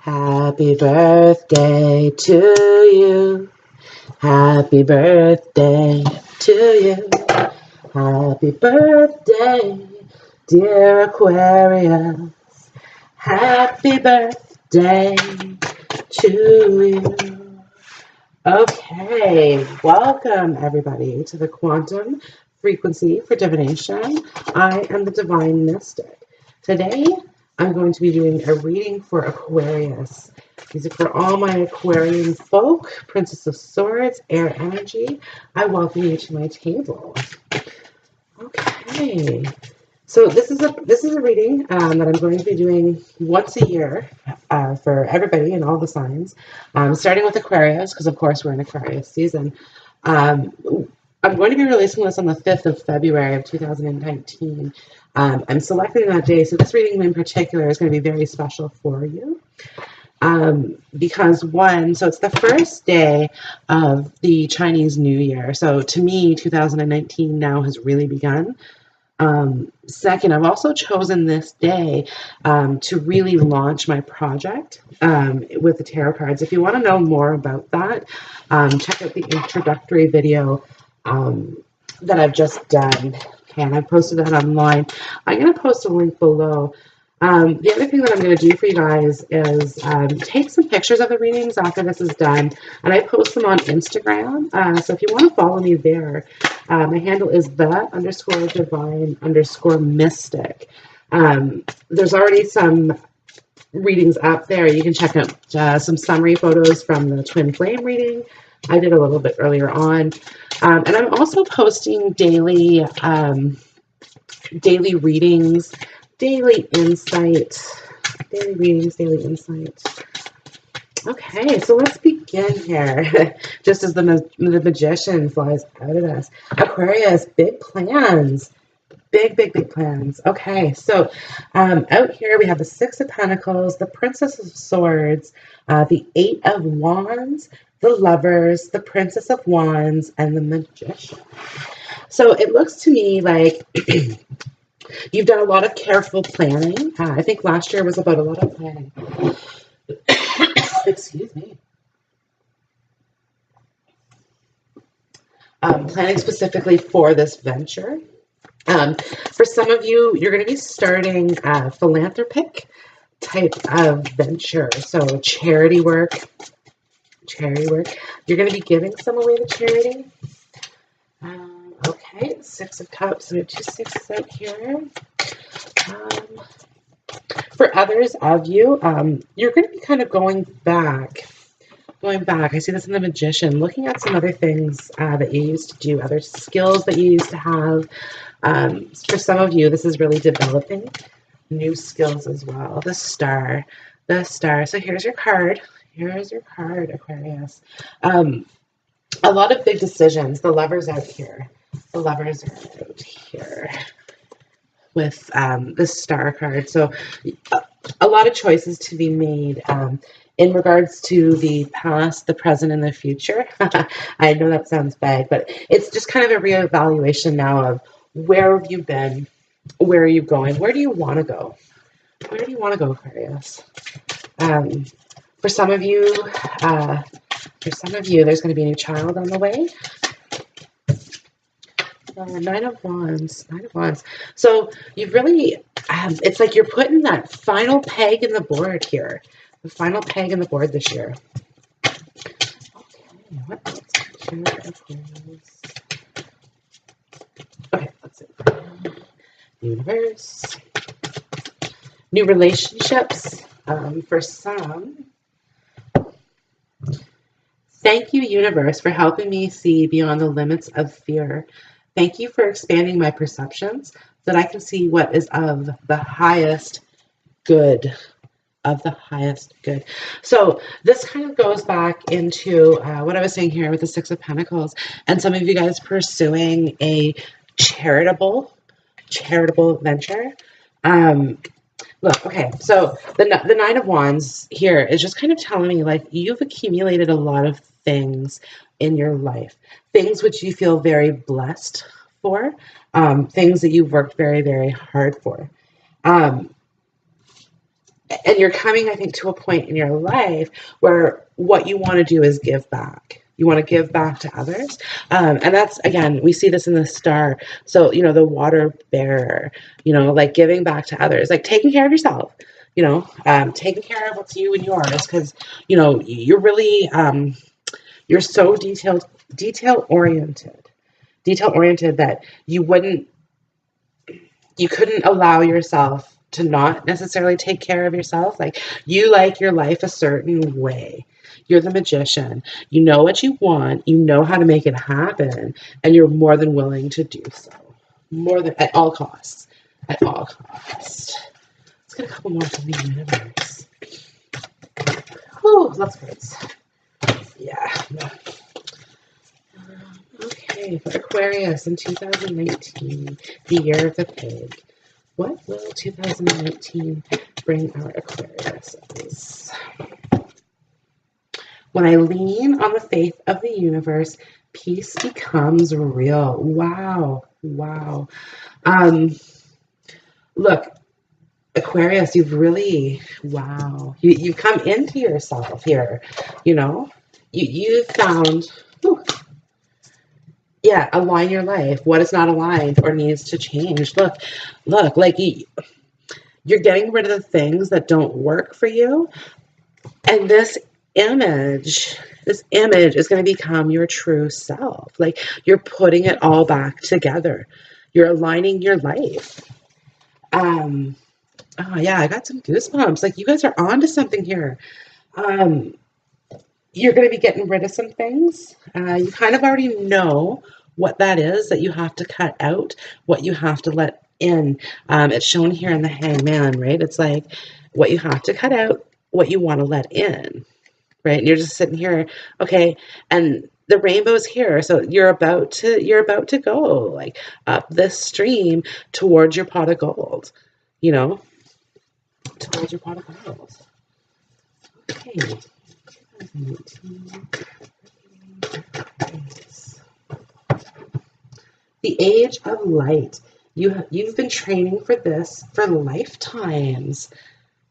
Happy birthday to you. Happy birthday to you. Happy birthday, dear Aquarius. Happy birthday to you. Okay, welcome everybody to the Quantum Frequency for Divination. I am the Divine Mystic. Today, I'm going to be doing a reading for Aquarius. These are for all my Aquarian folk, Princess of Swords, air energy. I welcome you to my table. Okay, so this is a reading that I'm going to be doing once a year for everybody and all the signs, starting with Aquarius, because of course we're in Aquarius season. I'm going to be releasing this on the 5th of February of 2019. I'm selecting that day, so this reading in particular is going to be very special for you. Because so it's the first day of the Chinese New Year. So to me, 2019 now has really begun. Second, I've also chosen this day to really launch my project with the tarot cards. If you want to know more about that, check out the introductory video that I've just done. Okay, and I posted that online. I'm going to post a link below. The other thing that I'm going to do for you guys is take some pictures of the readings after this is done, and I post them on Instagram. So if you want to follow me there, my handle is the_divine_mystic. There's already some readings up there. You can check out some summary photos from the Twin Flame reading I did a little bit earlier on. And I'm also posting daily readings, daily readings, daily insight. Okay, so let's begin here. Just as the magician flies out of us. Aquarius, big plans. Big plans. Okay, so out here we have the Six of Pentacles, the Princess of Swords, the Eight of Wands, the Lovers, the Princess of Wands, and the Magician. So it looks to me like you've done a lot of careful planning. I think last year was about a lot of planning. Excuse me. Planning specifically for this venture. For some of you, you're going to be starting a philanthropic type of venture. So charity work. You're going to be giving some away to charity. Okay, Six of Cups. We have two sixes out here. For others of you, you're going to be kind of going back. I see this in the Magician, looking at some other things that you used to do, other skills that you used to have. For some of you, this is really developing new skills as well. The Star. So here's your card. Aquarius. A lot of big decisions. The Lovers out here. With the Star card. So a lot of choices to be made in regards to the past, the present, and the future. I know that sounds vague, but it's just kind of a reevaluation now of where have you been, where are you going, where do you want to go? Aquarius? For some of you, there's going to be a new child on the way. Nine of Wands. So you've really, it's like you're putting that final peg in the board here. The final peg in the board this year. Okay, what else? Okay, let's see. Universe. New relationships. For some. Thank you, universe, for helping me see beyond the limits of fear. Thank you for expanding my perceptions so that I can see what is of the highest good. So this kind of goes back into what I was saying here with the Six of Pentacles, and some of you guys pursuing a charitable venture. Look, okay, so the Nine of Wands here is just kind of telling me, like, you've accumulated a lot of things in your life, things which you feel very blessed for, things that you've worked very, very hard for. and you're coming, I think, to a point in your life where what you want to do is give back. You want to give back to others. And that's, again, we see this in the star. So, the water bearer, like giving back to others, like taking care of yourself, taking care of what's you and yours. Because, you're really, you're so detail oriented that you couldn't allow yourself to not necessarily take care of yourself. Like, you like your life a certain way. You're the magician. You know what you want. You know how to make it happen. And you're more than willing to do so. More than, at all costs. At all costs. Let's get a couple more from the universe. Oh, lots of words. Yeah. Okay, for Aquarius in 2019, the year of the pig. What will 2019 bring our Aquariuses? When I lean on the faith of the universe, peace becomes real. Wow. Wow. Look, Aquarius, you've really, wow. You've come into yourself here, you found, whew, yeah, align your life. What is not aligned or needs to change? Look, like you're getting rid of the things that don't work for you. And image, this image is going to become your true self. Like, you're putting it all back together. You're aligning your life. Oh yeah, I got some goosebumps. Like, you guys are onto something here. You're going to be getting rid of some things. You kind of already know what that is that you have to cut out, what you have to let in. It's shown here in the Hangman, right? It's like what you have to cut out, what you want to let in, right? And you're just sitting here, okay, and the rainbow's here, so you're about to go like up this stream towards your pot of gold, towards your pot of gold. Okay. The age of light. You've been training for this for lifetimes.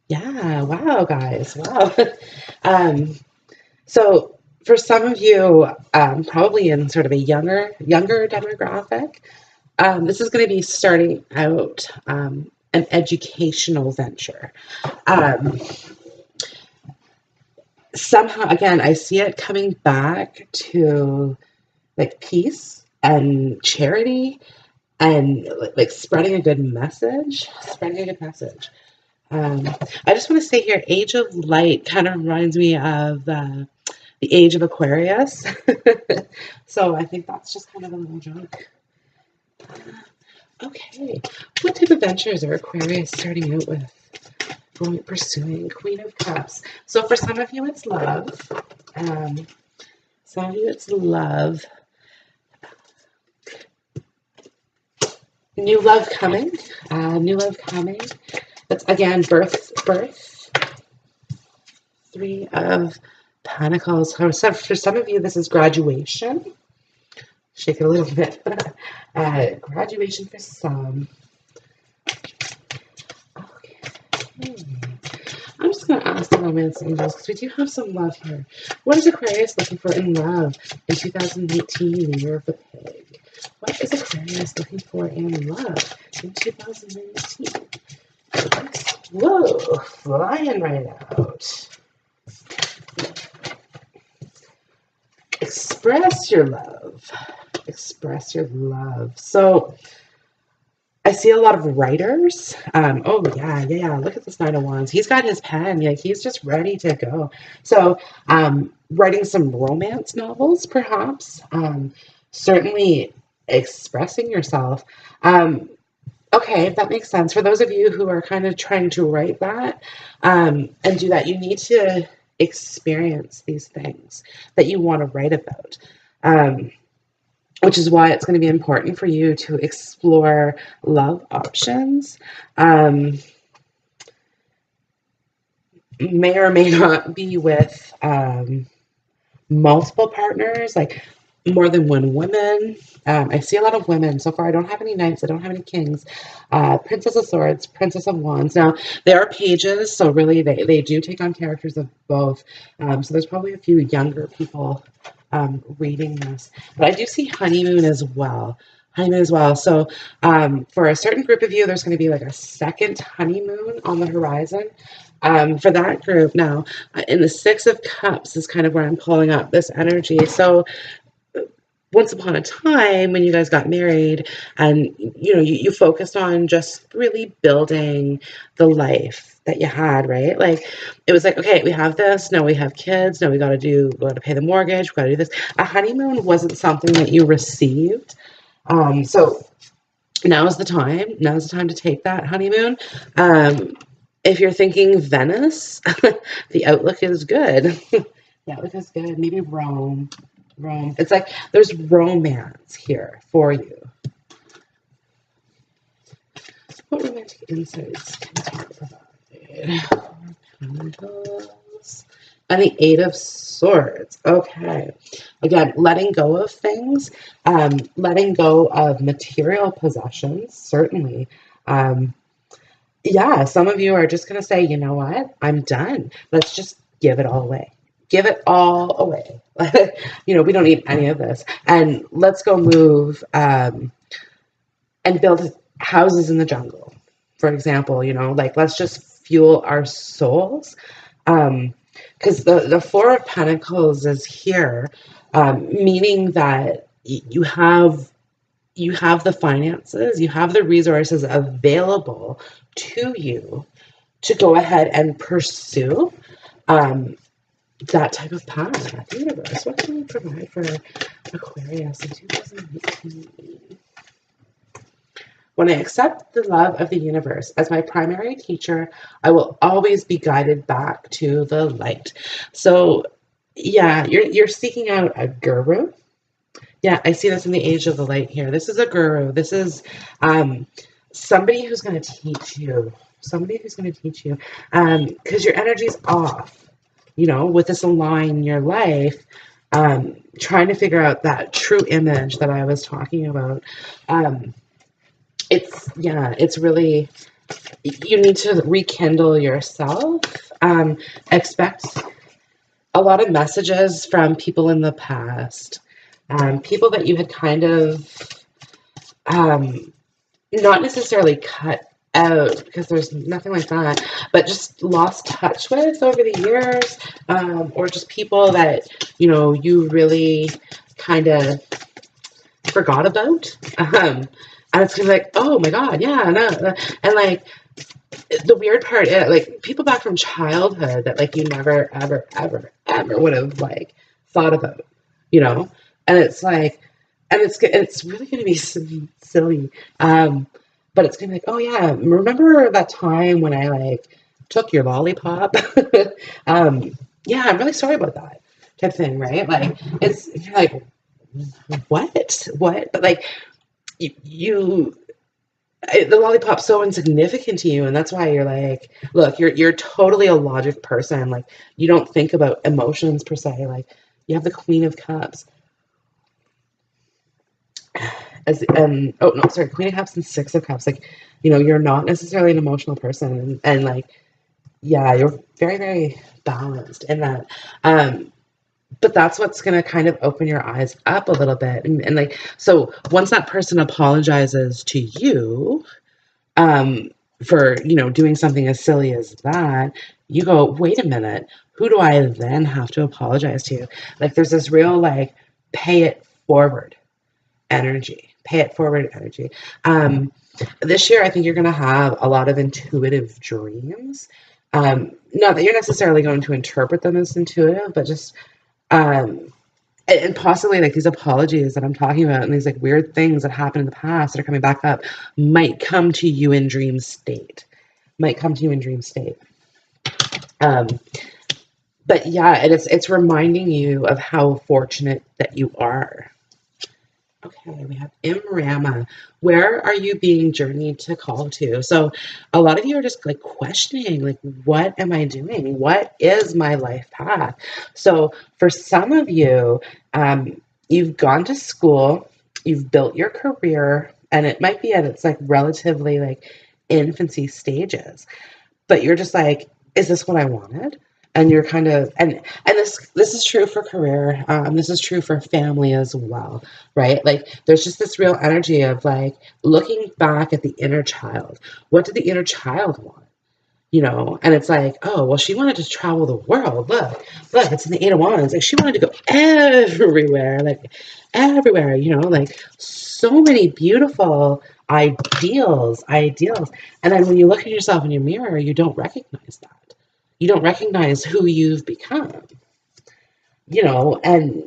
Yeah, wow, guys, wow. So for some of you, probably in sort of a younger demographic, this is going to be starting out an educational venture. Somehow, again, I see it coming back to like peace and charity and like spreading a good message. I just want to say here, Age of Light kind of reminds me of the Age of Aquarius. So I think that's just kind of a little joke. Okay, what type of ventures are Aquarius starting out with? Pursuing Queen of Cups. So for some of you, it's love. Some of you, it's love. New love coming. New love coming. That's, again, birth. Three of Pentacles. For some of you, this is graduation. Shake it a little bit. Graduation for some. I'm just going to ask the romance angels because we do have some love here. What is Aquarius looking for in love in 2018, the year of the pig? What is Aquarius looking for in love in 2019? Whoa, flying right out. Express your love. Express your love. So I see a lot of writers. Oh yeah. Look at this Nine of Wands. He's got his pen. Like, he's just ready to go. So writing some romance novels, perhaps. Certainly expressing yourself. Okay, that makes sense. For those of you who are kind of trying to write that and do that, you need to experience these things that you want to write about. Which is why it's going to be important for you to explore love options. May or may not be with multiple partners. Like, more than one woman. I see a lot of women. So far, I don't have any knights. I don't have any kings. Princess of Swords, Princess of Wands. Now, there are pages, so really they do take on characters of both. So there's probably a few younger people reading this. But I do see honeymoon as well. Honeymoon as well. So for a certain group of you, there's going to be like a second honeymoon on the horizon. For that group now, in the Six of Cups is kind of where I'm pulling up this energy. So once upon a time when you guys got married and you focused on just really building the life that you had, right? Like it was like, okay, we have this, now we have kids, now we got to pay the mortgage, we got to do this. A honeymoon wasn't something that you received. So now's the time to take that honeymoon. If you're thinking Venice, the outlook is good. The outlook is good. Maybe Rome. It's like there's romance here for you. What romantic insights can Tarot provide? Pentacles. And the Eight of Swords. Okay. Again, letting go of things, letting go of material possessions, certainly. Yeah, some of you are just going to say, you know what? I'm done. Let's just give it all away. Give it all away. We don't need any of this. And let's go move and build houses in the jungle, for example. Like let's just fuel our souls. Because the Four of Pentacles is here, meaning that you have the finances, you have the resources available to you to go ahead and pursue that type of path. The universe, what can we provide for Aquarius in 2018? When I accept the love of the universe as my primary teacher, I will always be guided back to the light. So yeah, you're seeking out a guru. Yeah, I see this in the Age of the Light here. This is a guru. This is somebody who's going to teach you. Because your energy's off. With this align in your life, trying to figure out that true image that I was talking about. It's really, you need to rekindle yourself. Expect a lot of messages from people in the past, people that you had kind of not necessarily cut out, because there's nothing like that, but just lost touch with over the years, or just people that you really kind of forgot about, and it's gonna be like, oh my god, yeah, no. And like the weird part is, like, people back from childhood that like you never ever would have like thought about, and it's like, and it's really gonna be silly. But it's gonna be like, oh yeah, remember that time when I like took your lollipop? Yeah, I'm really sorry about that type thing, right? Like you're like, what? But like the lollipop's so insignificant to you, and that's why you're like, look, you're totally a logic person. Like you don't think about emotions per se. Like you have the Queen of Cups. Queen of Cups and Six of Cups. Like, you're not necessarily an emotional person, and like, yeah, you're very, very balanced in that. But that's what's gonna kind of open your eyes up a little bit, and like, so once that person apologizes to you, for doing something as silly as that, you go, wait a minute, who do I then have to apologize to? Like, there's this real like pay it forward energy. This year, I think you're going to have a lot of intuitive dreams. Not that you're necessarily going to interpret them as intuitive, but just, and possibly like these apologies that I'm talking about and these like weird things that happened in the past that are coming back up might come to you in dream state. But yeah, it's reminding you of how fortunate that you are. Okay, we have Imrama. Where are you being journeyed to call to? So a lot of you are just like questioning, like, what am I doing? What is my life path? So for some of you, you've gone to school, you've built your career, and it might be at its like relatively like infancy stages, but you're just like, is this what I wanted? And you're kind of, and this is true for career. This is true for family as well, right? Like there's just this real energy of like looking back at the inner child. What did the inner child want? And it's like, oh, well, she wanted to travel the world. Look, it's in the Eight of Wands. Like she wanted to go everywhere, like so many beautiful ideals. And then when you look at yourself in your mirror, you don't recognize that. You don't recognize who you've become, and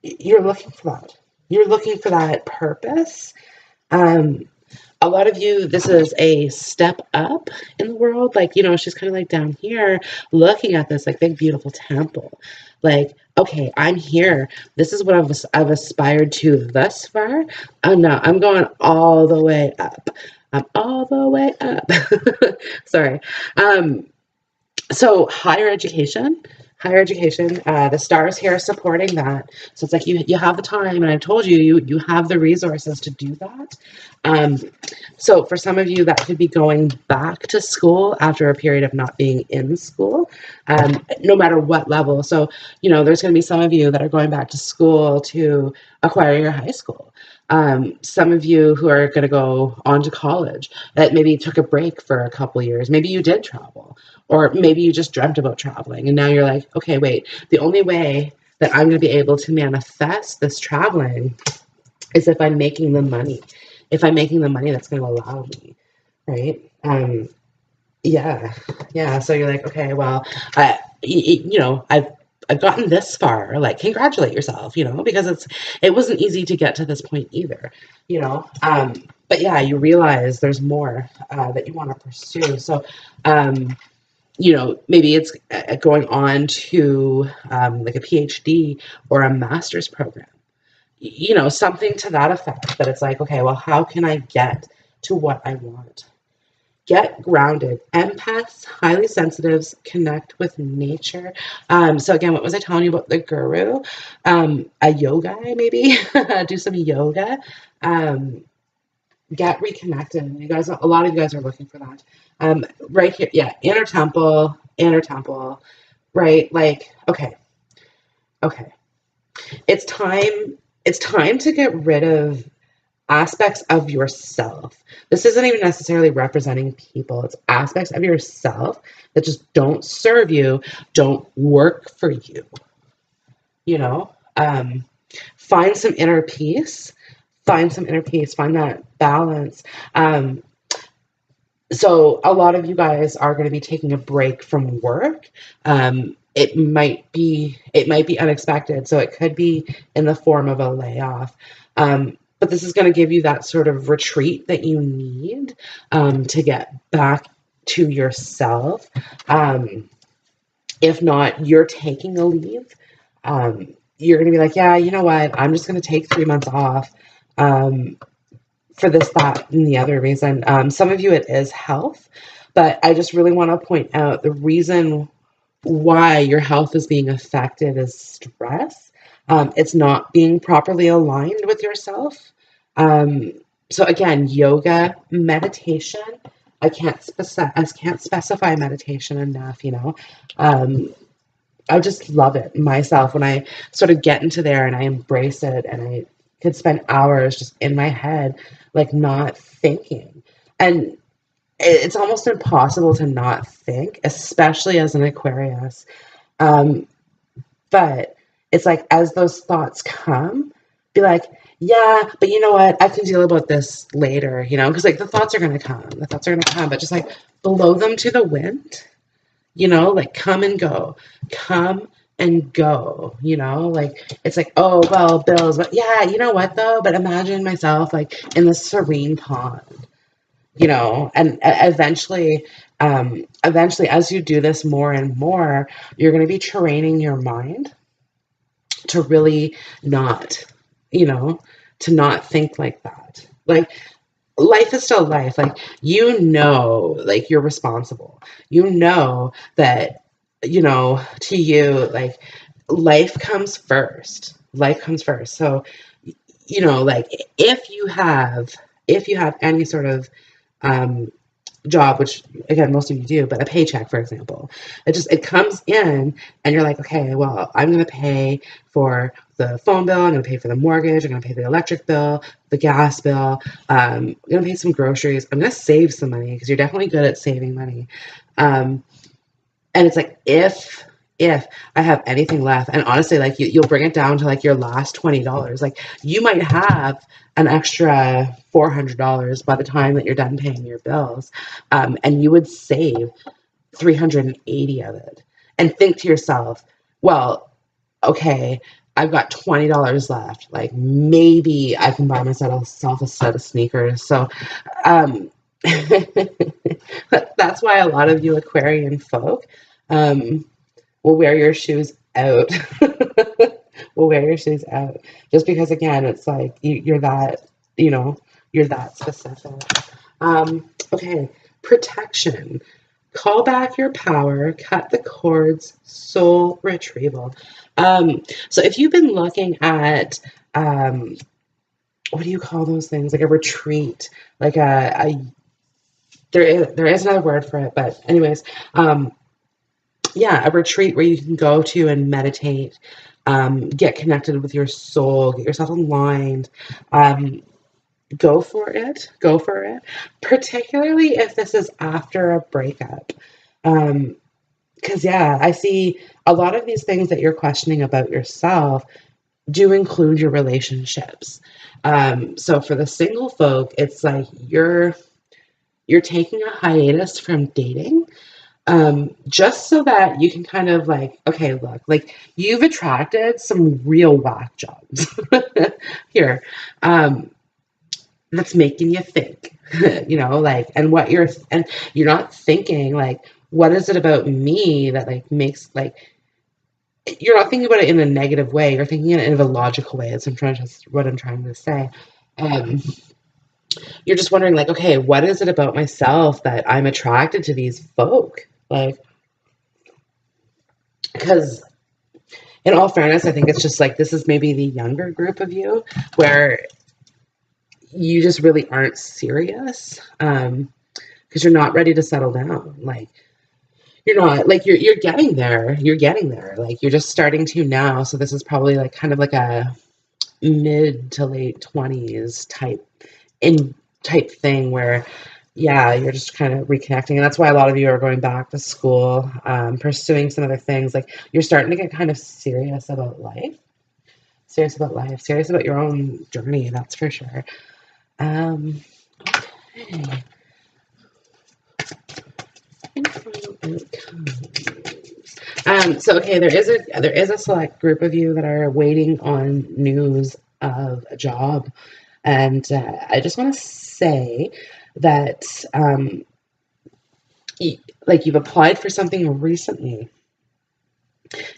you're looking for that. You're looking for that purpose. A lot of you, this is a step up in the world. Like, she's kind of like down here looking at this like big, beautiful temple. Like, okay, I'm here. This is what I've aspired to thus far. Oh, no, I'm going all the way up. I'm all the way up. Sorry. So higher education, the stars here supporting that. So it's like you have the time, and I've told you have the resources to do that. So for some of you, that could be going back to school after a period of not being in school, no matter what level. So, there's going to be some of you that are going back to school to acquire your high school. Some of you who are going to go on to college that maybe took a break for a couple years. Maybe you did travel, or maybe you just dreamt about traveling. And now you're like, okay, wait, the only way that I'm going to be able to manifest this traveling is if I'm making the money. If I'm making the money that's going to allow me, right? Yeah. So you're like, okay, well, I've gotten this far. Like, congratulate yourself, because it wasn't easy to get to this point either, But yeah, you realize there's more that you want to pursue. So, maybe it's going on to like a PhD or a master's program. Something to that effect, that it's like, okay, well, how can I get to what I want? Get grounded. Empaths, highly sensitives, connect with nature. So again, what was I telling you about the guru? A yoga, maybe do some yoga. Get reconnected. You guys, a lot of you guys are looking for that. Right here, yeah, inner temple, right? Like, okay. It's time to get rid of aspects of yourself. This isn't even necessarily representing people. It's aspects of yourself that just don't serve you, don't work for you. Find some inner peace. Find that balance. So a lot of you guys are going to be taking a break from work. It might be unexpected. So it could be in the form of a layoff. But this is going to give you that sort of retreat that you need to get back to yourself. If not, you're taking a leave. You're going to be like, yeah, you know what? I'm just going to take 3 months off for this, that, and the other reason. Some of you, it is health. But I just really want to point out the reason why your health is being affected is stress. It's not being properly aligned with yourself. So again, yoga, meditation. I can't specify meditation enough. I just love it myself when I sort of get into there and I embrace it, and I could spend hours just in my head, like not thinking. And it's almost impossible to not think, especially as an Aquarius. But it's like, as those thoughts come, be like, yeah, but you know what? I can deal about this later, because like the thoughts are going to come. But just like blow them to the wind, like come and go. Like it's like, oh, well, bills, but yeah, you know what though? But imagine myself like in the serene pond. And eventually, as you do this more and more, you're going to be training your mind to really not, to not think like that. Like, life is still life. Like, like you're responsible. That, to you, like, life comes first. life comes first. So, you know, like if you have any sort of um, job, which again most of you do, but a paycheck, for example, it comes in, and you're like, okay, well, I'm going to pay for the phone bill, I'm going to pay for the mortgage, I'm going to pay the electric bill, the gas bill, I'm going to pay some groceries, I'm going to save some money because you're definitely good at saving money. Um, and it's like, if I have anything left, and honestly, like you'll bring it down to like your last $20. Like you might have an extra $400 by the time that you're done paying your bills, and you would save 380 of it. And think to yourself, well, okay, I've got $20 left. Like maybe I can buy myself a set of sneakers. So um, that's why a lot of you Aquarian folk um, will wear your shoes out. Will wear your shoes out. Just because, again, it's like you're that, you know, you're that specific. Okay, protection. Call back your power, cut the cords, soul retrieval. So if you've been looking at, what do you call those things? Like a retreat, like there is another word for it, but anyways, yeah, a retreat where you can go to and meditate, get connected with your soul, get yourself aligned. Go for it. Go for it. Particularly if this is after a breakup. Because, yeah, I see a lot of these things that you're questioning about yourself do include your relationships. So for the single folk, it's like you're taking a hiatus from dating, just so that you can kind of like, okay, look, like you've attracted some real whack jobs here, that's making you think, you know, like, and you're not thinking like, what is it about me that like makes like, you're not thinking about it in a negative way. You're thinking it in a logical way. That's what I'm trying to say. Um, you're just wondering like, okay, what is it about myself that I'm attracted to these folk? Like, because in all fairness, I think it's just like this is maybe the younger group of you where you just really aren't serious, because you're not ready to settle down. Like you're not like you're getting there. You're getting there. Like you're just starting to now. So this is probably like kind of like a mid to late 20s in type thing where yeah, you're just kind of reconnecting. And that's why a lot of you are going back to school, pursuing some other things. Like you're starting to get kind of serious about life. Serious about life. Serious about your own journey, that's for sure. Okay. So okay, there is a select group of you that are waiting on news of a job, and I just want to say that like you've applied for something recently,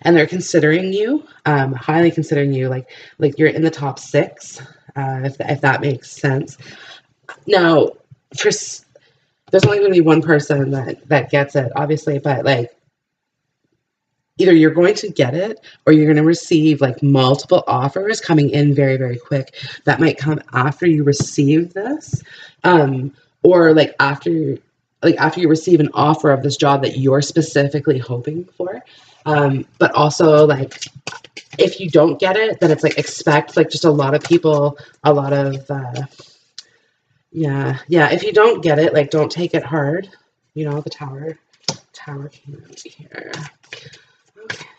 and they're considering you, highly considering you, like you're in the top six, if that makes sense. Now, for there's only going to be one person that gets it, obviously, but like either you're going to get it or you're going to receive like multiple offers coming in very, very quick. That might come after you receive this, or after you receive an offer of this job that you're specifically hoping for. But also like if you don't get it, then it's like expect like just a lot of people, a lot of yeah. If you don't get it, like don't take it hard. You know, the tower came out here.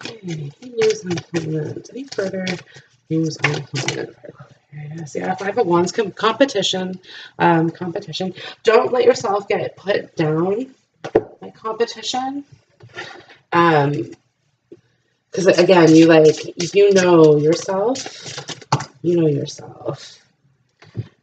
Okay, news on employment. Any further news on employment? Yes, yeah, Five of Wands, competition. Competition. Don't let yourself get put down by competition. Because again, you know yourself. You know yourself.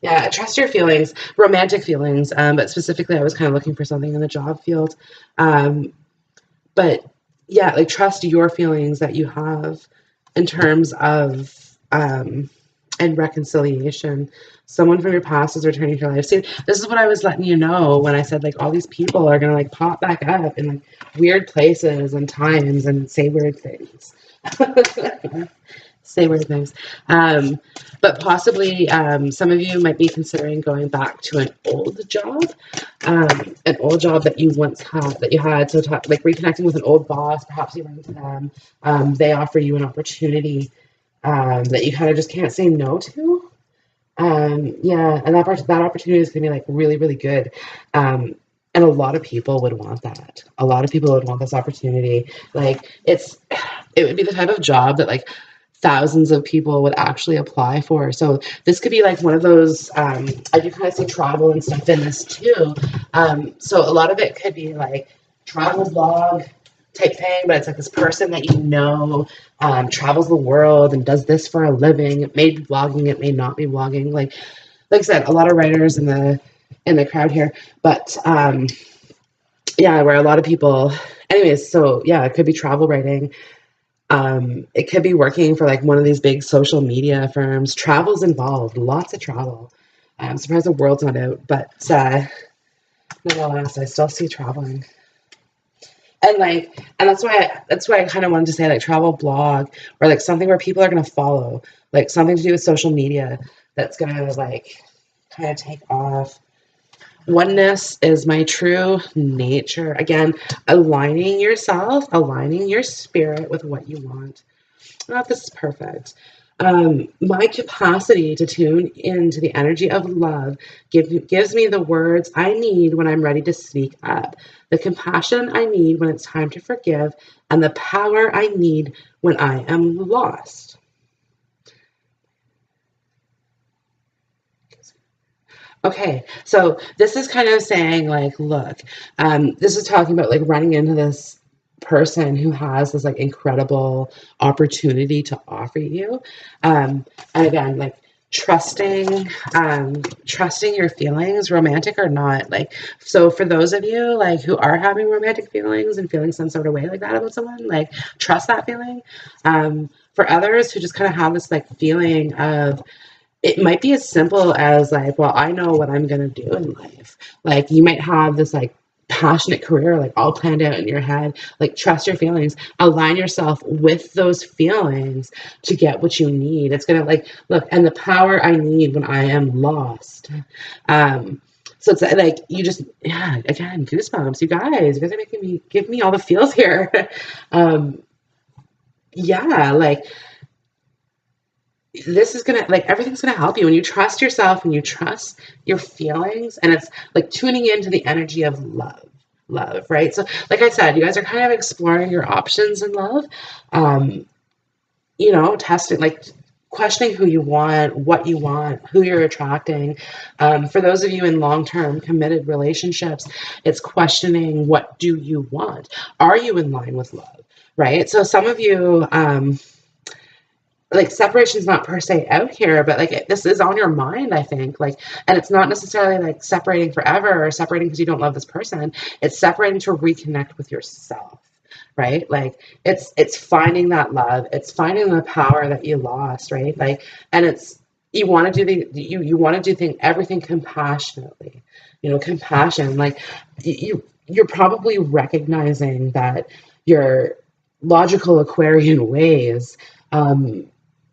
Yeah, trust your feelings, romantic feelings. But specifically, I was kind of looking for something in the job field. But yeah, like trust your feelings that you have in terms of and reconciliation. Someone from your past is returning to your life. See, this is what I was letting you know when I said like all these people are gonna like pop back up in like weird places and times and say weird things. say weird things. But possibly some of you might be considering going back to an old job that you once had, that you had. So like reconnecting with an old boss, perhaps you run into them. They offer you an opportunity that you kind of just can't say no to. Yeah, and that opportunity is going to be like really, really good. And a lot of people would want that. A lot of people would want this opportunity. Like it would be the type of job that like thousands of people would actually apply for. So this could be like one of those, I do kind of see travel and stuff in this too. So a lot of it could be like travel blog type thing, but it's like this person that you know travels the world and does this for a living. It may be vlogging, it may not be vlogging. Like I said, a lot of writers in the crowd here, but yeah, where a lot of people, anyways, so yeah, it could be travel writing. It could be working for like one of these big social media firms. Travel's involved, lots of travel. I'm surprised the world's not out, but nonetheless, I still see traveling. And that's why I kind of wanted to say like travel blog, or like something where people are going to follow, like something to do with social media that's going to like kind of take off. Oneness is my true nature. Again, aligning yourself, aligning your spirit with what you want. Oh, this is perfect. My capacity to tune into the energy of love gives me the words I need when I'm ready to speak up, the compassion I need when it's time to forgive, and the power I need when I am lost. Okay, so this is kind of saying like, look, this is talking about like running into this person who has this like incredible opportunity to offer you. And again, like trusting your feelings, romantic or not. Like, so for those of you like who are having romantic feelings and feeling some sort of way like that about someone, like trust that feeling. For others who just kind of have this like feeling of, it might be as simple as like, well, I know what I'm going to do in life. Like you might have this like passionate career, like all planned out in your head. Like trust your feelings, align yourself with those feelings to get what you need. It's going to like, look, and the power I need when I am lost. So it's like, you just, yeah, again, goosebumps. You guys are making me, give me all the feels here. Yeah, like, this is gonna, like, everything's gonna help you when you trust yourself and you trust your feelings, and it's like tuning into the energy of love, right? So like I said, you guys are kind of exploring your options in love, testing, like questioning who you want, what you want, who you're attracting. For those of you in long-term committed relationships, it's questioning, what do you want? Are you in line with love, right? So some of you, like separation is not per se out here, but like this is on your mind, I think. Like, and it's not necessarily like separating forever or separating because you don't love this person. It's separating to reconnect with yourself, right? Like it's finding that love. It's finding the power that you lost, right? Like, and it's, you want to do you want to do everything compassionately, compassion. Like you're probably recognizing that your logical Aquarian ways,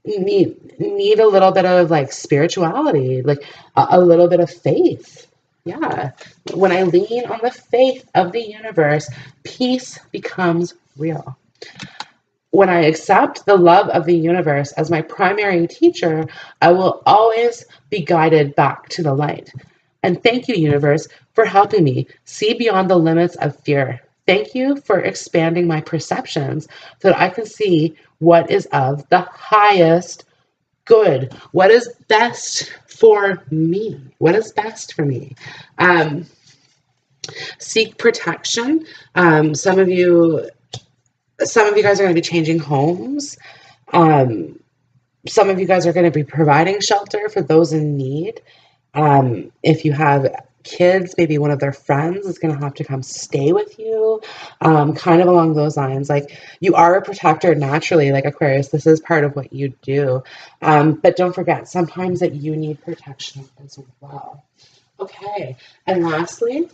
need a little bit of like spirituality, like a little bit of faith. Yeah. When I lean on the faith of the universe, peace becomes real. When I accept the love of the universe as my primary teacher, I will always be guided back to the light. And thank you, universe, for helping me see beyond the limits of fear. Thank you for expanding my perceptions so that I can see what is of the highest good, what is best for me, what is best for me. Seek protection. Some of you guys are going to be changing homes. Some of you guys are going to be providing shelter for those in need. If you have kids, maybe one of their friends is going to have to come stay with you, kind of along those lines. Like, you are a protector naturally, like Aquarius. This is part of what you do. But don't forget, sometimes that you need protection as well. Okay, and lastly,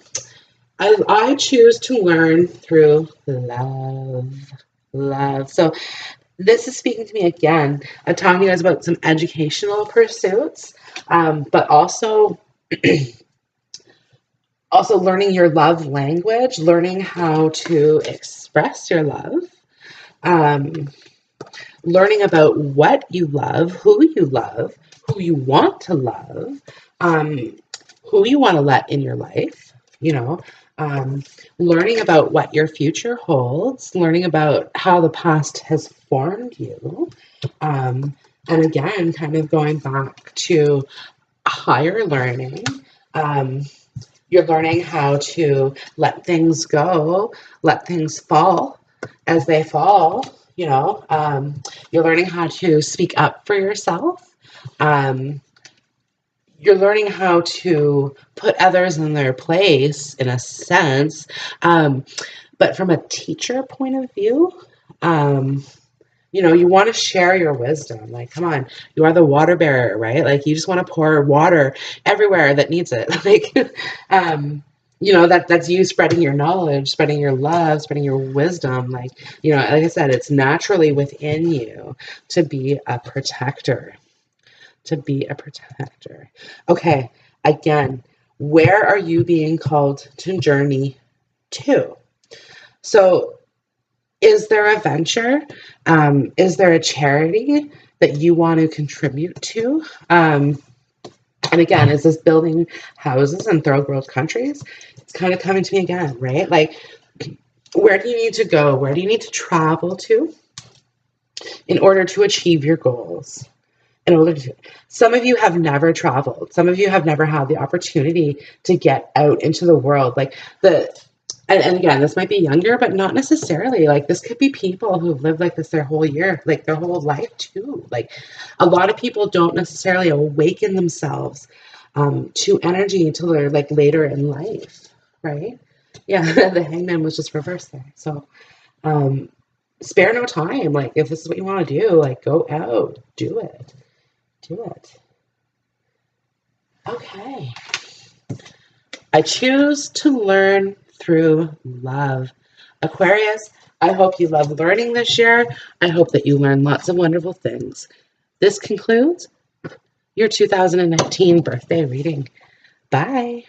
I choose to learn through love. So This is speaking to me again. I'm talking to you guys about some educational pursuits, but also learning your love language, learning how to express your love, um, learning about what you love, who you want to love, um, who you want to let in your life, you know, um, learning about what your future holds, learning about how the past has formed you. Um, and again, kind of going back to higher learning. Um, you're learning how to let things go, let things fall as they fall. You're learning how to speak up for yourself. Um, you're learning how to put others in their place in a sense, um, but from a teacher point of view. um, you want to share your wisdom. Like, come on, you are the water bearer, right? Like, you just want to pour water everywhere that needs it. Like, that's you spreading your knowledge, spreading your love, spreading your wisdom. Like, like I said, it's naturally within you to be a protector, Okay, again, where are you being called to journey to? So, is there a venture? Is there a charity that you want to contribute to? And again, is this building houses in third world countries? It's kind of coming to me again, right? Like, where do you need to go? Where do you need to travel to in order to achieve your goals? Some of you have never traveled. Some of you have never had the opportunity to get out into the world. And again, this might be younger, but not necessarily. Like, this could be people who've lived like this their whole year, like their whole life too. Like, a lot of people don't necessarily awaken themselves to energy until they're like later in life, right? Yeah, the hangman was just reversed there. So, spare no time. Like, if this is what you want to do, like, go out, do it. Do it. Okay. I choose to learn through love. Aquarius, I hope you love learning this year. I hope that you learn lots of wonderful things. This concludes your 2019 birthday reading. Bye.